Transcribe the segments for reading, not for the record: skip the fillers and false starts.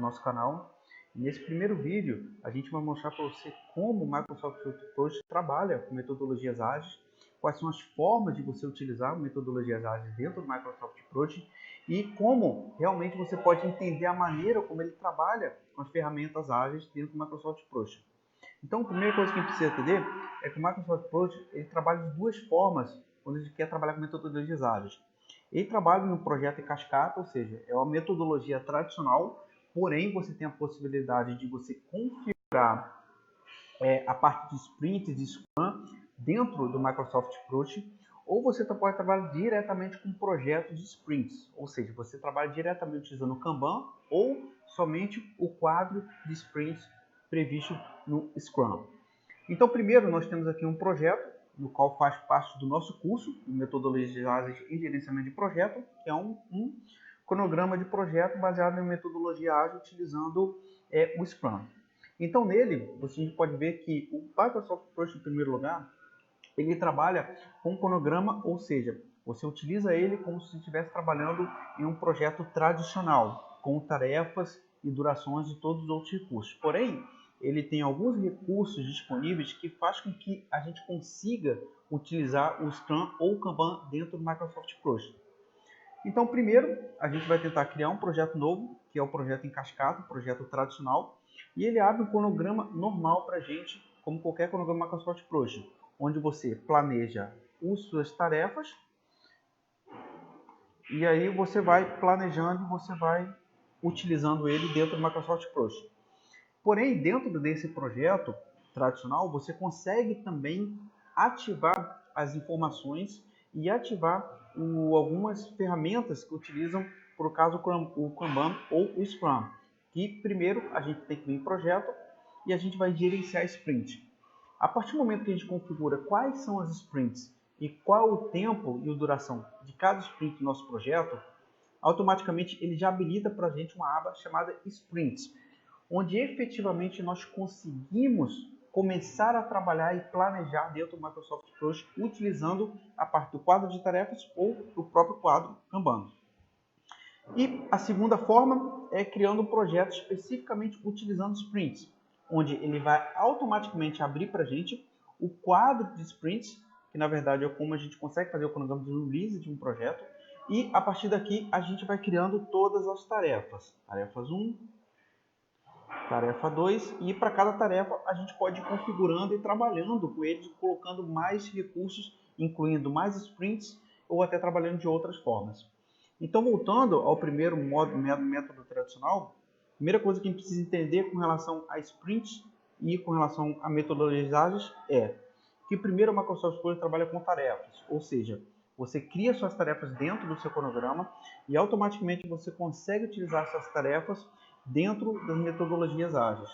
nosso canal. Nesse primeiro vídeo, a gente vai mostrar para você como o Microsoft Project trabalha com metodologias ágeis, quais são as formas de você utilizar metodologias ágeis dentro do Microsoft Project e como realmente você pode entender a maneira como ele trabalha com as ferramentas ágeis dentro do Microsoft Project. Então, a primeira coisa que a gente precisa entender é que o Microsoft Project ele trabalha de duas formas quando a gente quer trabalhar com metodologias ágeis. Ele trabalha no projeto em cascata, ou seja, é uma metodologia tradicional, porém você tem a possibilidade de você configurar a parte de sprint, de Scrum, dentro do Microsoft Project, ou você pode trabalhar diretamente com projetos de sprints, ou seja, você trabalha diretamente utilizando o Kanban ou somente o quadro de sprints previsto no Scrum. Então, primeiro, nós temos aqui um projeto, no qual faz parte do nosso curso de metodologias ágeis e gerenciamento de projeto, que é um cronograma de projeto baseado em metodologia ágil utilizando o Scrum. Então, nele, você pode ver que o Microsoft Project, em primeiro lugar, ele trabalha com cronograma, ou seja, você utiliza ele como se estivesse trabalhando em um projeto tradicional, com tarefas e durações de todos os outros recursos. Porém, ele tem alguns recursos disponíveis que faz com que a gente consiga utilizar o Scrum ou o Kanban dentro do Microsoft Project. Então, primeiro, a gente vai tentar criar um projeto novo, que é o projeto em cascata, o projeto tradicional, e ele abre um cronograma normal para a gente, como qualquer cronograma Microsoft Project, onde você planeja as suas tarefas, e aí você vai planejando, você vai utilizando ele dentro do Microsoft Project. Porém, dentro desse projeto tradicional, você consegue também ativar as informações e ativar algumas ferramentas que utilizam, por caso, o Kanban ou o Scrum. Que primeiro a gente tem que vir em projeto e a gente vai gerenciar sprint. A partir do momento que a gente configura quais são as sprints e qual o tempo e a duração de cada sprint do nosso projeto, automaticamente ele já habilita para a gente uma aba chamada Sprints, onde efetivamente nós conseguimos começar a trabalhar e planejar dentro do Microsoft Project utilizando a parte do quadro de tarefas ou do próprio quadro Kanban. E a segunda forma é criando um projeto especificamente utilizando sprints, onde ele vai automaticamente abrir para a gente o quadro de sprints, que na verdade é como a gente consegue fazer o cronograma de release de um projeto, e a partir daqui a gente vai criando todas as tarefas. Tarefas 1, tarefa 2, e para cada tarefa a gente pode ir configurando e trabalhando com eles, colocando mais recursos, incluindo mais sprints ou até trabalhando de outras formas. Então, voltando ao primeiro método tradicional, a primeira coisa que a gente precisa entender com relação a sprints e com relação a metodologias ágeis é que primeiro o Microsoft Project trabalha com tarefas, ou seja, você cria suas tarefas dentro do seu cronograma e automaticamente você consegue utilizar essas tarefas dentro das metodologias ágeis.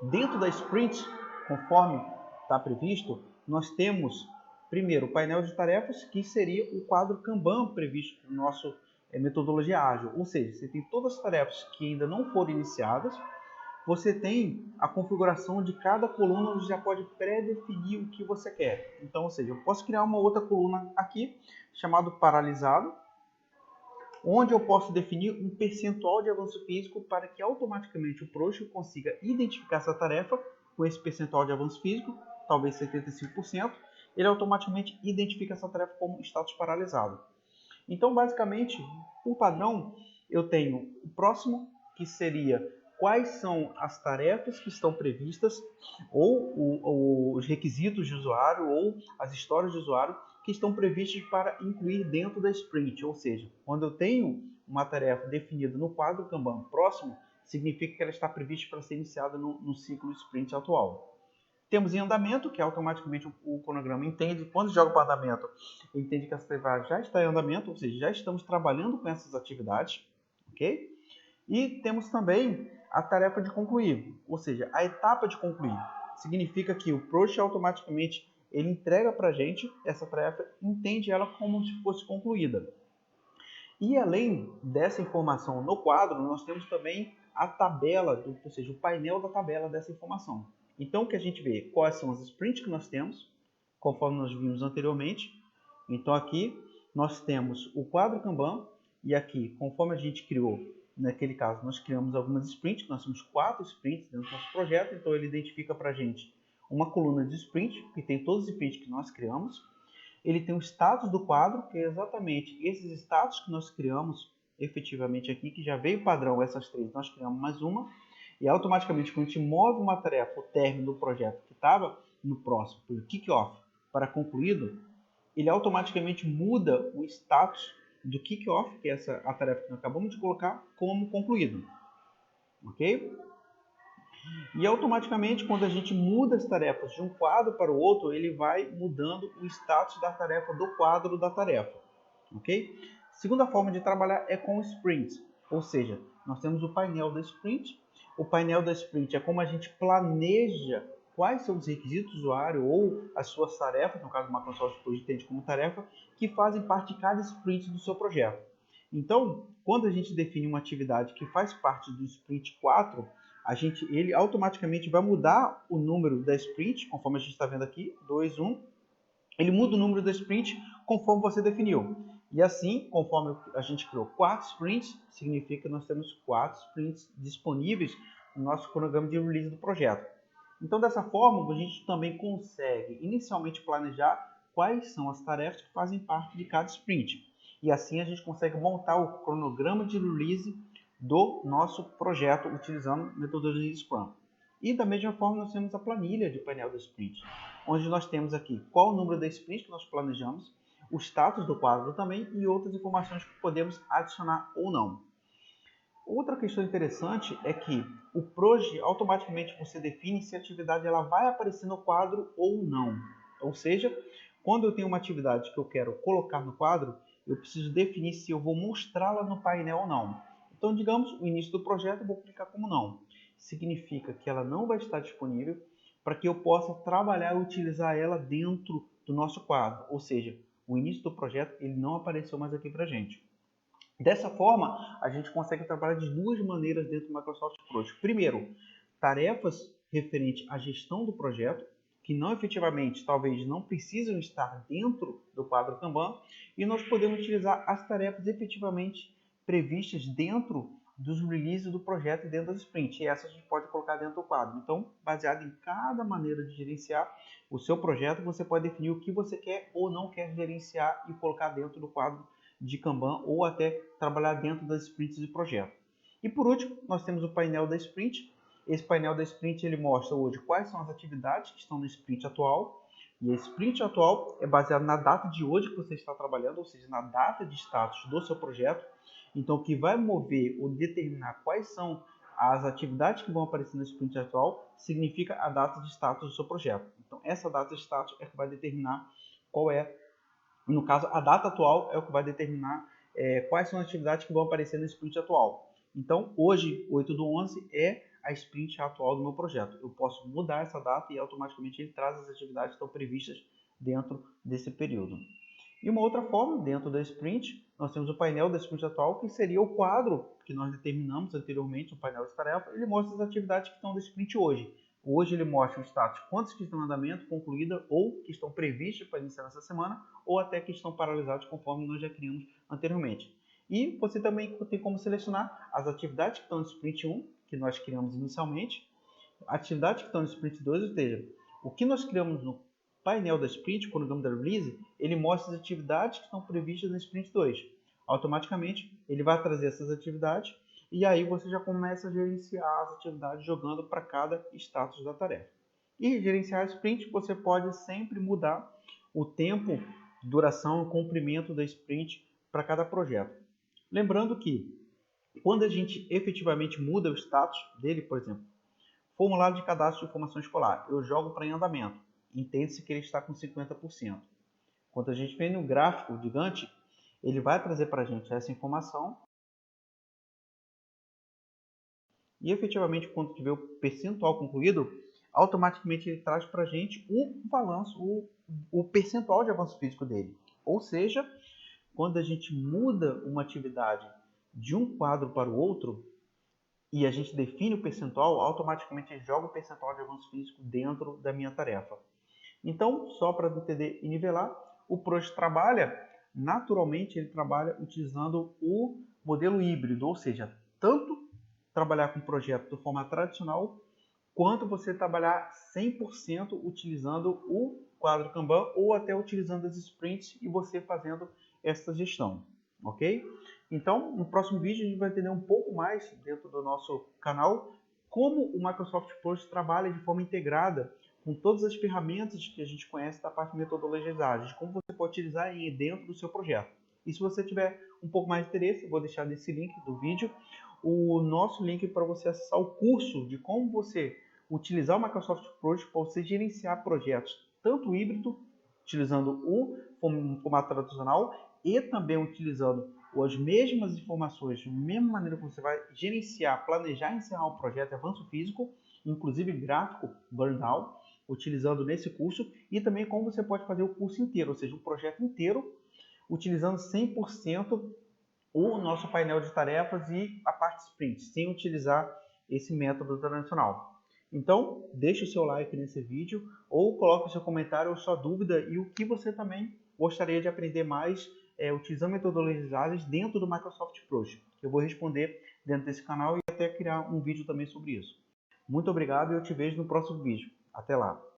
Dentro da sprint, conforme está previsto, nós temos primeiro o painel de tarefas, que seria o quadro Kanban previsto no nosso metodologia ágil. Ou seja, você tem todas as tarefas que ainda não foram iniciadas, você tem a configuração de cada coluna, você já pode pré-definir o que você quer. Então, ou seja, eu posso criar uma outra coluna aqui, chamado paralisado, onde eu posso definir um percentual de avanço físico para que automaticamente o Project consiga identificar essa tarefa com esse percentual de avanço físico, talvez 75%, ele automaticamente identifica essa tarefa como status paralisado. Então, basicamente, por padrão, eu tenho o próximo, que seria quais são as tarefas que estão previstas, ou os requisitos de usuário, ou as histórias de usuário, que estão previstas para incluir dentro da sprint. Ou seja, quando eu tenho uma tarefa definida no quadro Kanban próximo, significa que ela está prevista para ser iniciada no ciclo sprint atual. Temos em andamento, que automaticamente o cronograma entende, quando joga para andamento, ele entende que essa tarefa já está em andamento, ou seja, já estamos trabalhando com essas atividades, ok? E temos também a tarefa de concluir, ou seja, a etapa de concluir. Significa que o Project automaticamente ele entrega para a gente essa tarefa, entende ela como se fosse concluída. E além dessa informação no quadro, nós temos também a tabela, ou seja, o painel da tabela dessa informação. Então, o que a gente vê? Quais são as sprints que nós temos, conforme nós vimos anteriormente. Então, aqui nós temos o quadro Kanban, e aqui, conforme a gente criou naquele caso, nós criamos algumas sprints, nós temos 4 sprints dentro do nosso projeto, então ele identifica para a gente uma coluna de sprint, que tem todos os sprints que nós criamos. Ele tem o status do quadro, que é exatamente esses status que nós criamos efetivamente aqui, que já veio padrão essas 3, nós criamos mais uma, e automaticamente quando a gente move uma tarefa, o término do projeto que estava no próximo, por kick-off para concluído, ele automaticamente muda o status do kick-off, que é a tarefa que nós acabamos de colocar, como concluído. Ok? E automaticamente, quando a gente muda as tarefas de um quadro para o outro, ele vai mudando o status da tarefa do quadro da tarefa. Ok? Segunda forma de trabalhar é com sprints, ou seja, nós temos o painel da sprint. O painel da sprint é como a gente planeja quais são os requisitos do usuário ou as suas tarefas, no caso do Microsoft Project entende como tarefa, que fazem parte de cada sprint do seu projeto. Então, quando a gente define uma atividade que faz parte do sprint 4, ele automaticamente vai mudar o número da sprint, conforme a gente está vendo aqui, 2, 1. Ele muda o número da sprint conforme você definiu. E assim, conforme a gente criou 4 sprints, significa que nós temos 4 sprints disponíveis no nosso cronograma de release do projeto. Então, dessa forma, a gente também consegue inicialmente planejar quais são as tarefas que fazem parte de cada sprint. E assim a gente consegue montar o cronograma de release do nosso projeto utilizando metodologia Scrum. E da mesma forma nós temos a planilha de painel da sprint, onde nós temos aqui qual o número da sprint que nós planejamos, o status do quadro também e outras informações que podemos adicionar ou não. Outra questão interessante é que o Proj automaticamente você define se a atividade ela vai aparecer no quadro ou não. Ou seja, quando eu tenho uma atividade que eu quero colocar no quadro, eu preciso definir se eu vou mostrá-la no painel ou não. Então, digamos, o início do projeto eu vou clicar como não. Significa que ela não vai estar disponível para que eu possa trabalhar e utilizar ela dentro do nosso quadro. Ou seja, o início do projeto ele não apareceu mais aqui para a gente. Dessa forma, a gente consegue trabalhar de duas maneiras dentro do Microsoft Project. Primeiro, tarefas referentes à gestão do projeto, que não efetivamente, talvez não precisam estar dentro do quadro Kanban, e nós podemos utilizar as tarefas efetivamente previstas dentro dos releases do projeto e dentro das sprints. E essas a gente pode colocar dentro do quadro. Então, baseado em cada maneira de gerenciar o seu projeto, você pode definir o que você quer ou não quer gerenciar e colocar dentro do quadro de Kanban ou até trabalhar dentro das sprints de projeto. E por último, nós temos o painel da sprint. Esse painel da sprint ele mostra hoje quais são as atividades que estão no sprint atual. E a sprint atual é baseada na data de hoje que você está trabalhando, ou seja, na data de status do seu projeto. Então, o que vai mover ou determinar quais são as atividades que vão aparecer no sprint atual significa a data de status do seu projeto. Então, essa data de status é que vai determinar qual é. No caso, a data atual é o que vai determinar quais são as atividades que vão aparecer no sprint atual. Então, hoje, 8/11, é a sprint atual do meu projeto. Eu posso mudar essa data e automaticamente ele traz as atividades que estão previstas dentro desse período. E uma outra forma, dentro da sprint, nós temos o painel da sprint atual, que seria o quadro que nós determinamos anteriormente, o painel de tarefa. Ele mostra as atividades que estão no sprint hoje. Hoje ele mostra o status, quantas que estão em andamento, concluída ou que estão previstas para iniciar nessa semana, ou até que estão paralisadas conforme nós já criamos anteriormente. E você também tem como selecionar as atividades que estão no sprint 1, que nós criamos inicialmente, atividades que estão no sprint 2, ou seja, o que nós criamos no painel da sprint, o cronograma da release, ele mostra as atividades que estão previstas no sprint 2. Automaticamente, ele vai trazer essas atividades e aí você já começa a gerenciar as atividades jogando para cada status da tarefa. E gerenciar a sprint, você pode sempre mudar o tempo, duração e comprimento da sprint para cada projeto. Lembrando que, quando a gente efetivamente muda o status dele, por exemplo, formulário de cadastro de informação escolar, eu jogo para em andamento, entende-se que ele está com 50%. Quando a gente vem no gráfico de Gantt, ele vai trazer para a gente essa informação e efetivamente quando tiver o percentual concluído, automaticamente ele traz para a gente o balanço, o percentual de avanço físico dele. Ou seja, quando a gente muda uma atividade de um quadro para o outro e a gente define o percentual, automaticamente ele joga o percentual de avanço físico dentro da minha tarefa. Então, só para entender e nivelar, o Proj trabalha, naturalmente, ele trabalha utilizando o modelo híbrido, ou seja, tanto trabalhar com projeto de forma tradicional, quanto você trabalhar 100% utilizando o quadro Kanban ou até utilizando as sprints e você fazendo essa gestão, ok? Então, no próximo vídeo a gente vai entender um pouco mais dentro do nosso canal como o Microsoft Project trabalha de forma integrada com todas as ferramentas que a gente conhece da parte de metodologias ágeis, como você pode utilizar dentro do seu projeto. E se você tiver um pouco mais de interesse, eu vou deixar nesse link do vídeo o nosso link para você acessar o curso de como você utilizar o Microsoft Project para você gerenciar projetos, tanto híbrido, utilizando o formato tradicional e também utilizando as mesmas informações, da mesma maneira que você vai gerenciar, planejar e encerrar o projeto de avanço físico, inclusive gráfico, burnout, utilizando nesse curso, e também como você pode fazer o curso inteiro, ou seja, o projeto inteiro, utilizando 100% o nosso painel de tarefas e a parte sprint, sem utilizar esse método tradicional. Então, deixe o seu like nesse vídeo, ou coloque o seu comentário ou sua dúvida e o que você também gostaria de aprender mais utilizando metodologias ágeis dentro do Microsoft Project. Eu vou responder dentro desse canal e até criar um vídeo também sobre isso. Muito obrigado e eu te vejo no próximo vídeo. Até lá!